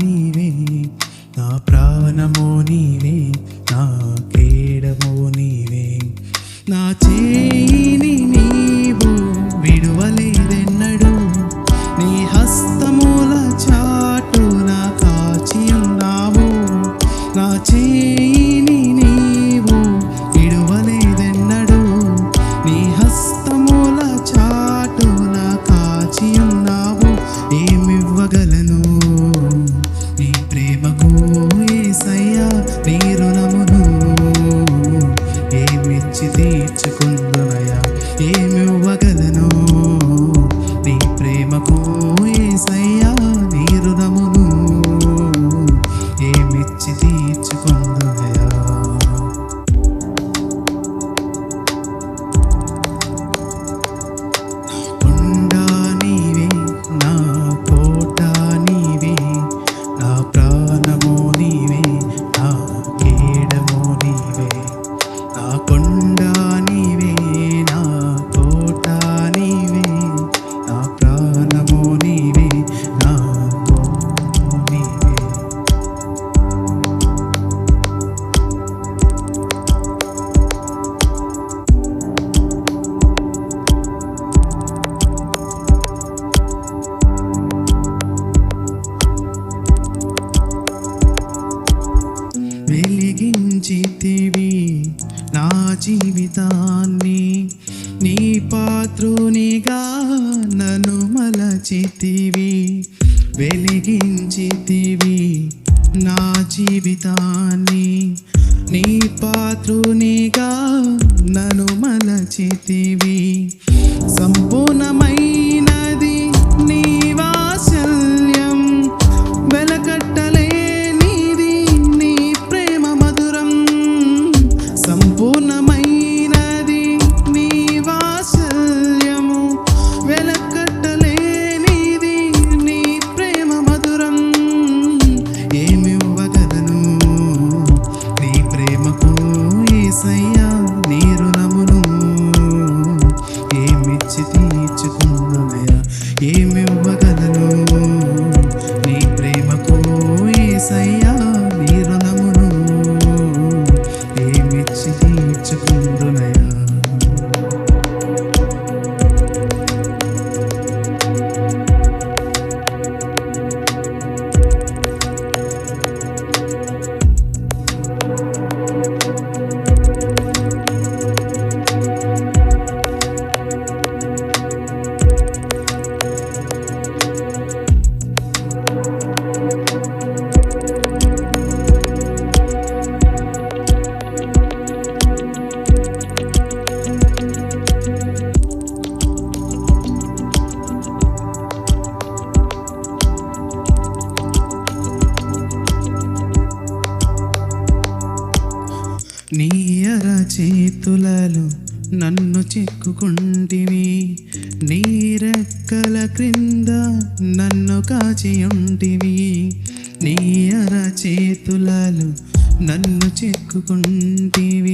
నీవే, నా ప్రాణము నీవే, నా కేడము నీవే. నా చేయిని నీవు విడువలేదెన్నడు, నీ హస్తముల చాటున కాచి ఉన్నావు. నా చేయిని నీవు విడువలేదెన్నడు, నీ హస్తముల చాటున కాచి ఉన్నావు. ఏమివ్వగలను నీ ప్రేమకు యేసయ్యా, నీ రుణమును ఏమిచ్చి తీర్చుకుందునయ్యా. ఏమివ్వగలను నీ ప్రేమకు యేసయ్యా, నీ రుణమును ఏమిచ్చి తీర్చుకుందునయ్యా. కొండ నీవే, నా కోట నీవే, నా ప్రాణము నీవే, నా కేడము నీవే. నా కొండ నీవే, నా కోట నీవే, నా ప్రాణము నీవే, నా కోట నీవే. వెలిగించితివి నా జీవితాన్ని, నీ పాత్రునిగా నన్ను మలచితివి. వెలిగించితివి నా జీవితాన్ని, నీ పాత్రునిగా నన్ను మలచితివి. సంపూర్ణమైనది నీ వాత్సల్యం, వెలకట్టలేనిది నీ ప్రేమ మధురం. సంపూర్ణమైనది నీ వాత్సల్యము, వెలకట్టలేనిది నీ ప్రేమ మధురం. ఏమివ్వగలను నీ ప్రేమకు యేసయ్యా, నీ రుణమును ఏమిచ్చి తీర్చుకుందునయ్యా. ఏమివ్వగలను నీ ప్రేమకు యేసయ్యా, నీ రుణమును ఏమిచ్చి తీర్చుకుందునయ్యా. నీ అరచేతులలో నన్ను చెక్కుకుంటివి, నీ రెక్కల క్రింద నన్ను కాచి ఉంటివి. నీ అరచేతులలో నన్ను చెక్కుకుంటివి,